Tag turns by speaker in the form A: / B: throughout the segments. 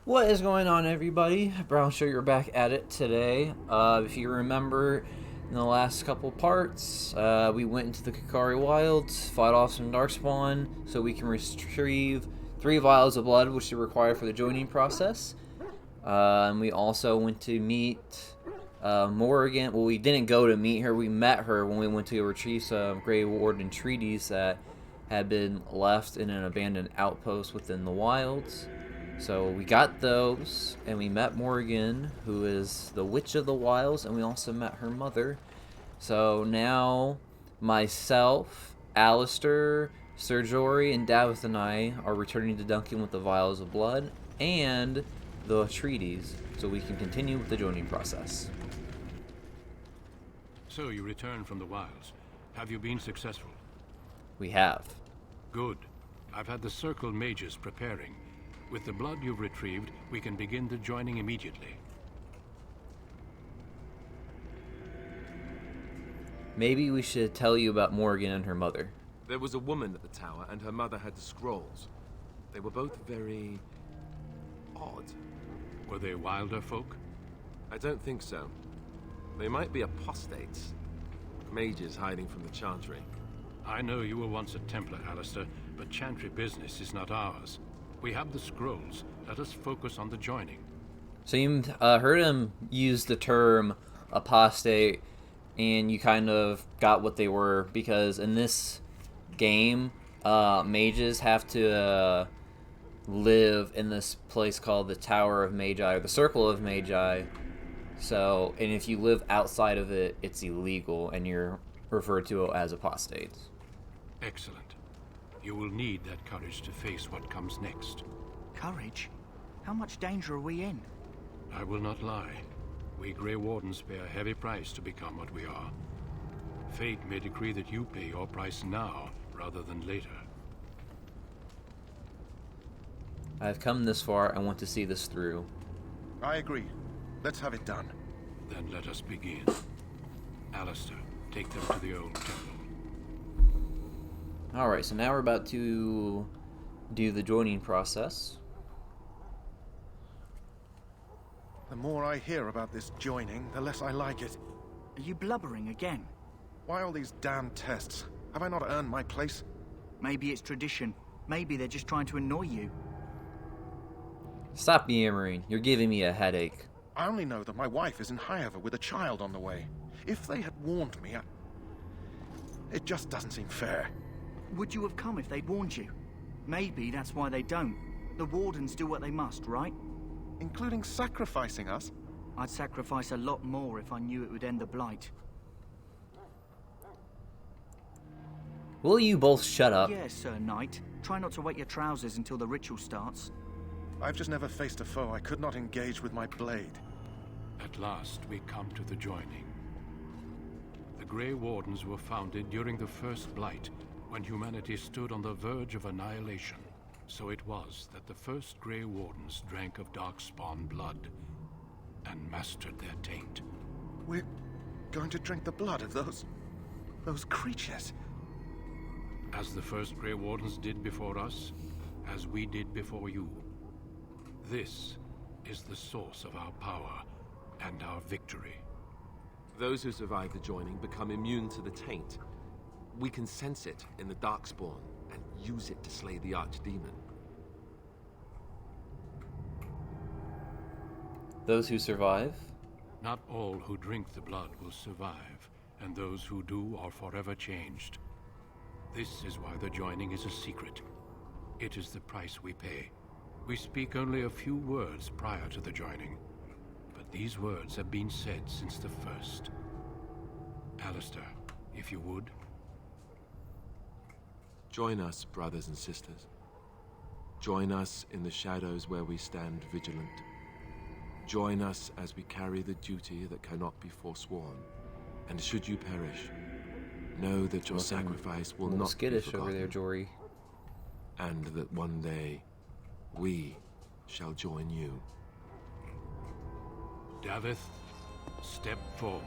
A: What is going on, everybody? Brown Sugar back at it today. If you remember, in the last couple parts, we went into the Kakari Wilds, fought off some Darkspawn, so we can retrieve 3 vials of blood, which are required for the joining process. And we also went to meet Morrigan. Well, we didn't go to meet her. We met her when we went to retrieve some Grey Warden treaties that had been left in an abandoned outpost within the wilds. So we got those, and we met Morrigan, who is the Witch of the Wilds, and we also met her mother. So now myself, Alistair, Sir Jory, and Davith and I are returning to Duncan with the vials of blood and the treaties, so we can continue with the joining process.
B: So you return from the wilds. Have you been successful?
A: We have.
B: Good. I've had the Circle Mages preparing. With the blood you've retrieved, we can begin the joining immediately.
A: Maybe we should tell you about Morrigan and her mother.
C: There was a woman at the tower, and her mother had the scrolls. They were both very odd.
B: Were they wilder folk?
C: I don't think so. They might be apostates. Mages hiding from the Chantry.
B: I know you were once a Templar, Alistair, but Chantry business is not ours. We have the scrolls. Let us focus on the joining.
A: So you heard him use the term apostate, and you kind of got what they were, because in this game, mages have to live in this place called the Tower of Magi, or the Circle of Magi. So, and if you live outside of it, it's illegal, and you're referred to as apostates.
B: Excellent. You will need that courage to face what comes next.
D: Courage? How much danger are we in?
B: I will not lie. We Grey Wardens pay a heavy price to become what we are. Fate may decree that you pay your price now, rather than later.
A: I've come this far. I want to see this through.
E: I agree. Let's have it done.
B: Then let us begin. Alistair, take them to the old temple.
A: Alright, so now we're about to do the joining process.
E: The more I hear about this joining, the less I like it.
D: Are you blubbering again?
E: Why all these damn tests? Have I not earned my place?
D: Maybe it's tradition. Maybe they're just trying to annoy you.
A: Stop yammering. You're giving me a headache.
E: I only know that my wife is in Highover with a child on the way. If they had warned me, it just doesn't seem fair.
D: Would you have come if they'd warned you? Maybe that's why they don't. The Wardens do what they must, right?
E: Including sacrificing us?
D: I'd sacrifice a lot more if I knew it would end the Blight.
A: Will you both shut up?
D: Yes, Sir Knight. Try not to wet your trousers until the ritual starts.
E: I've just never faced a foe I could not engage with my blade.
B: At last, we come to the joining. The Grey Wardens were founded during the First Blight, when humanity stood on the verge of annihilation. So it was that the first Grey Wardens drank of Darkspawn blood and mastered their taint.
E: We're going to drink the blood of those creatures.
B: As the first Grey Wardens did before us, as we did before you. This is the source of our power and our victory.
C: Those who survive the joining become immune to the taint. We can sense it in the Darkspawn and use it to slay the archdemon.
A: Those who survive?
B: Not all who drink the blood will survive, and those who do are forever changed. This is why the joining is a secret. It is the price we pay. We speak only a few words prior to the joining, but these words have been said since the first. Alistair, if you would.
C: Join us, brothers and sisters. Join us in the shadows where we stand vigilant. Join us as we carry the duty that cannot be forsworn. And should you perish, know that your sacrifice will not be
A: skittish
C: forgotten.
A: over there, Jory.
C: And that one day, we shall join you.
B: Davith, step forward.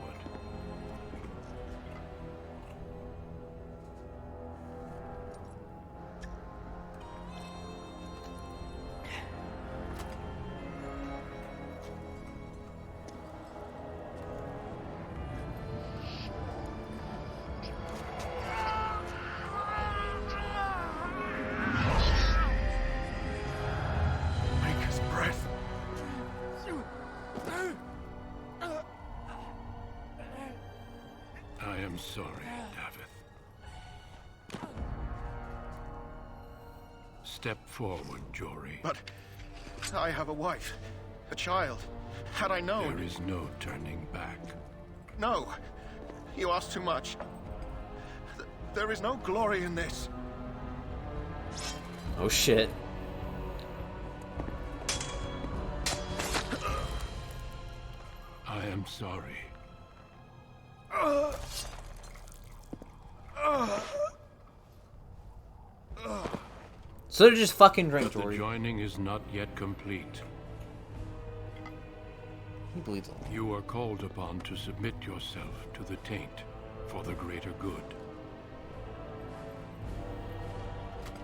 B: am sorry, Davith. Step forward, Jory.
E: But I have a wife, a child. Had I known...
B: There is no turning back.
E: No! You ask too much. There is no glory in this.
A: Oh shit.
B: I am sorry.
A: So just fucking drink,
B: But the
A: Jory.
B: joining is not yet complete.
A: He bleeds a lot.
B: You are called upon to submit yourself to the taint for the greater good.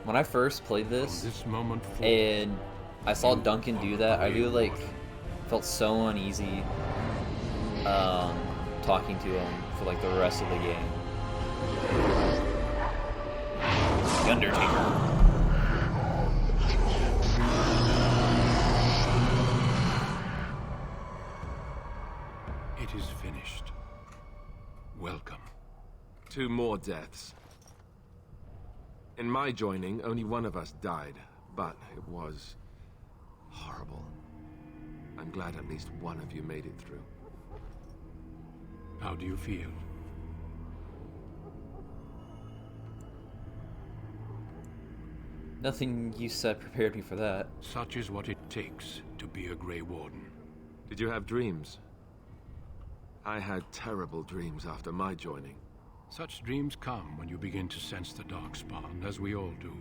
A: When I first played
B: From
A: this,
B: this moment forth,
A: and I saw
B: you
A: Duncan
B: are
A: do
B: the
A: that, I
B: Grey
A: do like
B: Warden.
A: felt so uneasy talking to him for like the rest of the game. The Undertaker.
B: It is finished. Welcome.
C: 2 more deaths. In my joining, only one of us died, but it was horrible. I'm glad at least one of you made it through.
B: How do you feel?
A: Nothing you said prepared me for that.
B: Such is what it takes to be a Grey Warden.
C: Did you have dreams? I had terrible dreams after my joining.
B: Such dreams come when you begin to sense the Darkspawn, as we all do.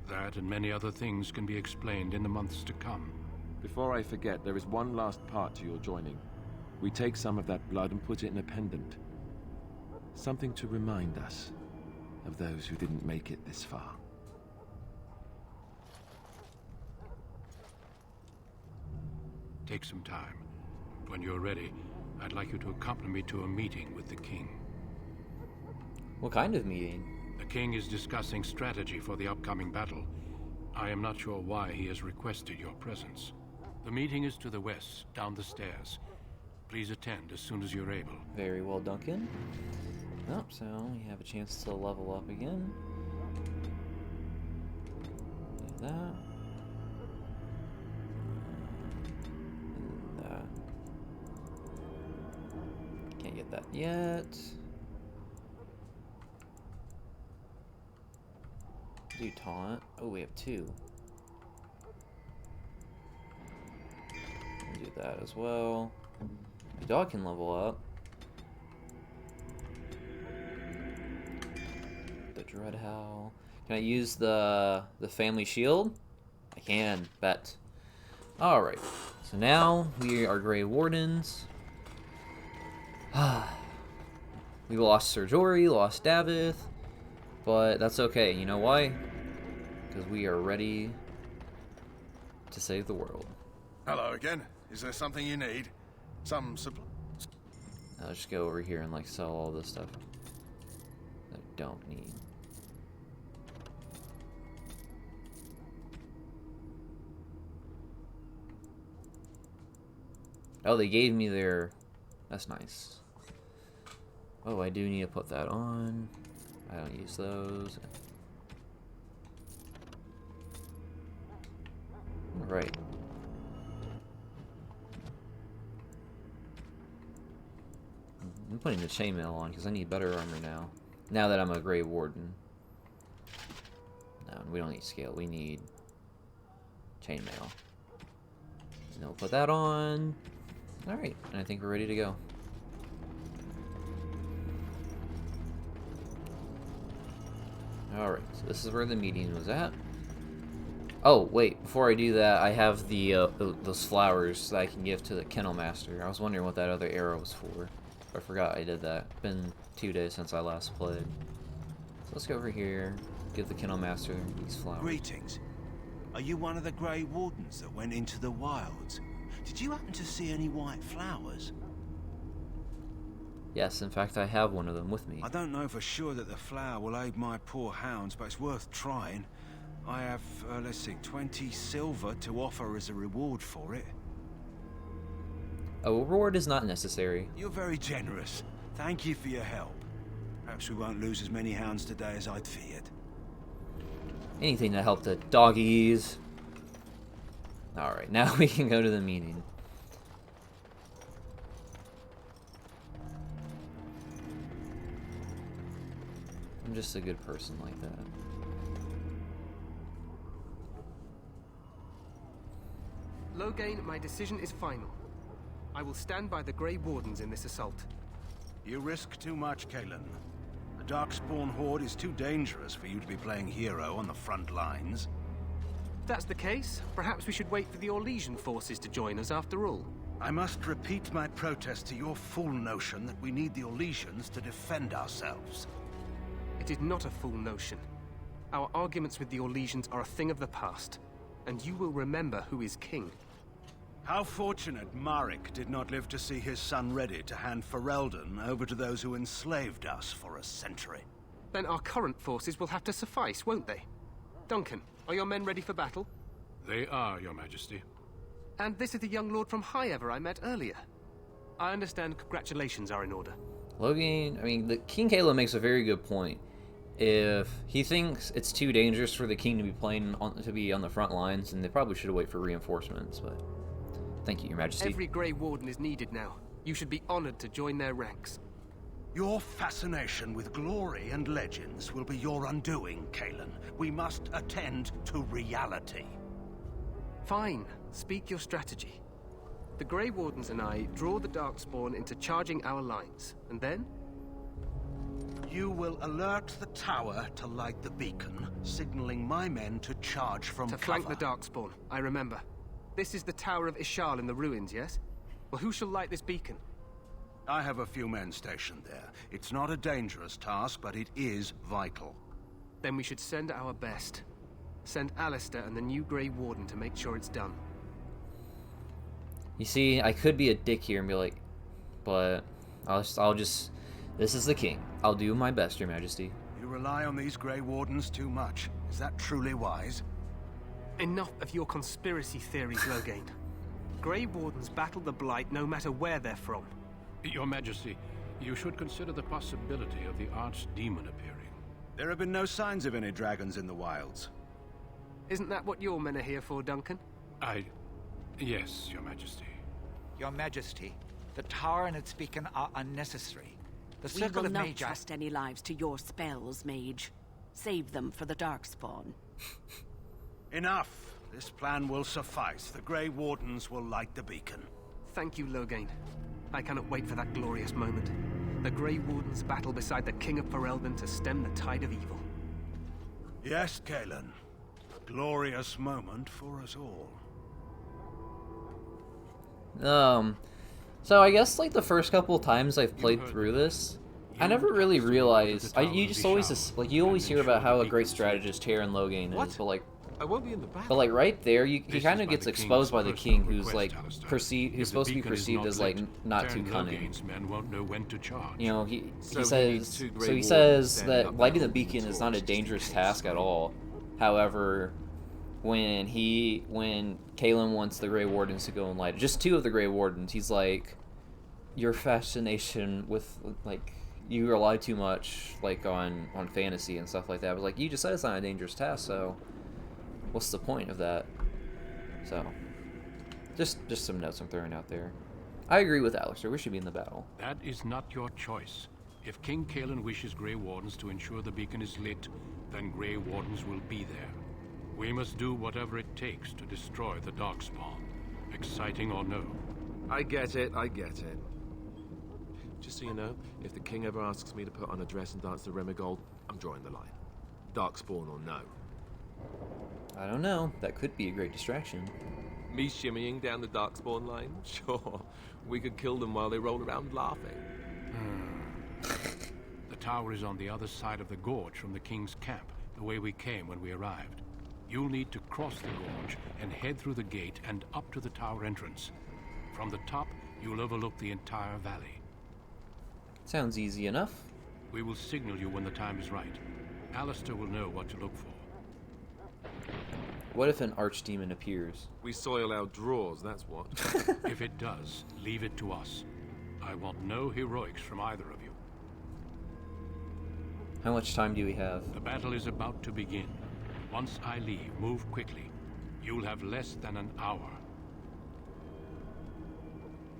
B: That and many other things can be explained in the months to come.
C: Before I forget, there is one last part to your joining. We take some of that blood and put it in a pendant. Something to remind us of those who didn't make it this far.
B: Take some time. When you're ready, I'd like you to accompany me to a meeting with the King.
A: What kind of meeting?
B: The King is discussing strategy for the upcoming battle. I am not sure why he has requested your presence. The meeting is to the west, down the stairs. Please attend as soon as you're able.
A: Very well, Duncan. Oh, so we have a chance to level up again. Do that. And that. Can't get that yet. Do taunt. Oh, we have 2. We'll do that as well. My dog can level up. The Dread Howl. Can I use the family shield? I can, bet. Alright. So now we are Grey Wardens. We lost Sir Jory, lost Davith. But that's okay. You know why? Because we are ready to save the world.
E: Hello again. Is there something you need? Some supply?
A: I'll just go over here and like sell all this stuff that I don't need. Oh, they gave me their... That's nice. Oh, I do need to put that on. I don't use those. Alright. I'm putting the chainmail on because I need better armor now. Now that I'm a Grey Warden. No, we don't need scale. We need chainmail. And we'll put that on. Alright, and I think we're ready to go. Alright, so this is where the meeting was at. Oh, wait, before I do that, I have the those flowers that I can give to the Kennel Master. I was wondering what that other arrow was for. I forgot I did that. It's been 2 days since I last played. So let's go over here, give the Kennel Master these flowers.
F: Greetings. Are you one of the Grey Wardens that went into the wilds? Did you happen to see any white flowers?
A: Yes, in fact, I have one of them with me.
F: I don't know for sure that the flower will aid my poor hounds, but it's worth trying. I have, let's see, 20 silver to offer as a reward for it.
A: A reward is not necessary.
F: You're very generous. Thank you for your help. Perhaps we won't lose as many hounds today as I'd feared.
A: Anything to help the doggies. Alright, now we can go to the meeting. I'm just a good person like that.
G: Loghain, my decision is final. I will stand by the Grey Wardens in this assault.
F: You risk too much, Kalen. The Darkspawn Horde is too dangerous for you to be playing hero on the front lines.
G: If that's the case, perhaps we should wait for the Orlesian forces to join us after all.
F: I must repeat my protest to your fool notion that we need the Orlesians to defend ourselves.
G: It is not a fool notion. Our arguments with the Orlesians are a thing of the past, and you will remember who is king.
F: How fortunate Marek did not live to see his son ready to hand Ferelden over to those who enslaved us for a century.
G: Then our current forces will have to suffice, won't they? Duncan, are your men ready for battle?
B: They are, Your Majesty.
G: And this is the young lord from Highever I met earlier. I understand congratulations are in order.
A: Loghain, I mean, the King Caleb makes a very good point. If he thinks it's too dangerous for the king to be on the front lines, then they probably should wait for reinforcements, but... Thank you, Your Majesty.
G: Every Grey Warden is needed now. You should be honored to join their ranks.
F: Your fascination with glory and legends will be your undoing, Kalen. We must attend to reality.
G: Fine. Speak your strategy. The Grey Wardens and I draw the Darkspawn into charging our lines, and then?
F: You will alert the tower to light the beacon, signaling my men to charge from
G: To
F: cover.
G: flank the Darkspawn, I remember. This is the Tower of Ishal in the ruins, yes? Well, who shall light this beacon?
F: I have a few men stationed there. It's not a dangerous task, but it is vital.
G: Then we should send our best. Send Alistair and the new Grey Warden to make sure it's done.
A: You see, I could be a dick here and be like, but I'll just this is the king. I'll do my best, Your Majesty.
F: You rely on these Grey Wardens too much. Is that truly wise?
G: Enough of your conspiracy theories, Loghain. Grey Wardens battle the Blight no matter where they're from.
B: Your Majesty, you should consider the possibility of the archdemon appearing.
F: There have been no signs of any dragons in the wilds.
G: Isn't that what your men are here for, Duncan?
B: Yes, Your Majesty.
H: Your Majesty, the tower and its beacon are unnecessary. The
I: We
H: Circle
I: will
H: of
I: not
H: Magi...
I: trust any lives to your spells, Mage. Save them for the Darkspawn.
F: Enough! This plan will suffice. The Grey Wardens will light the beacon.
G: Thank you, Loghain. I cannot wait for that glorious moment. The Grey Wardens battle beside the King of Ferelden to stem the tide of evil.
F: Yes, Kalen. A glorious moment for us all.
A: So I guess like the first couple of times I've played through this, I never really realized. You just always you always hear about how a great strategist Taron Loghain is, but like.
C: I won't be in the battle.
A: But like right there, he
B: This
A: kind
B: is
A: of
B: by
A: gets
B: the
A: exposed by the
B: king's
A: king,
B: personal
A: who's like
B: request, Alistair.
A: who's
B: If
A: supposed to be
B: the beacon is
A: perceived
B: not
A: as like
B: lit,
A: not too
B: Taron
A: cunning.
B: Loghain's men won't know when to charge.
A: You know, he
C: So he
A: says
C: needs two Grey
A: so he
C: Wardens
A: says
C: standing
A: that
C: up
A: lighting the
C: there
A: beacon
C: holding
A: is not a
C: torches
A: dangerous
C: in case.
A: task at all. However, when Kalen wants the Grey Wardens to go and light it, just two of the Grey Wardens, he's like, your fascination with like you rely too much like on fantasy and stuff like that. But like you just said it's not a dangerous task, so what's the point of that? So just some notes I'm throwing out there. I agree with Alistair. We should be in the battle.
B: That is not your choice. If King Kalen wishes Grey Wardens to ensure the beacon is lit, then Grey Wardens will be there. We must do whatever it takes to destroy the Darkspawn, exciting or no.
C: I get it. Just so you know, if the king ever asks me to put on a dress and dance to Remigold, I'm drawing the line. Darkspawn or no.
A: I don't know. That could be a great distraction.
C: Me shimmying down the Darkspawn line? Sure. We could kill them while they roll around laughing.
B: The tower is on the other side of the gorge from the king's camp, the way we came when we arrived. You'll need to cross the gorge and head through the gate and up to the tower entrance. From the top, you'll overlook the entire valley.
A: Sounds easy enough.
B: We will signal you when the time is right. Alistair will know what to look for.
A: What if an archdemon appears?
C: We soil our drawers, that's what.
B: If it does, leave it to us. I want no heroics from either of you.
A: How much time do we have?
B: The battle is about to begin. Once I leave, move quickly. You'll have less than an hour.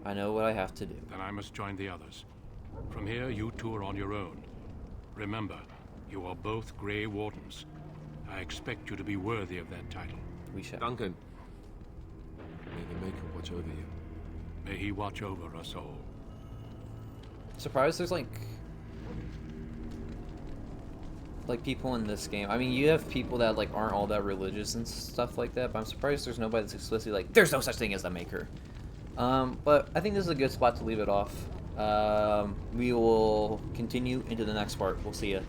A: I know what I have to do.
B: Then I must join the others. From here, you two are on your own. Remember, you are both Grey Wardens. I expect you to be worthy of that title.
A: We shall.
C: Duncan, may the Maker watch over you.
B: May he watch over us all.
A: Surprised there's like people in this game. I mean, you have people that like aren't all that religious and stuff like that, but I'm surprised there's nobody that's explicitly like, there's no such thing as the Maker. But I think this is a good spot to leave it off. We will continue into the next part. We'll see ya.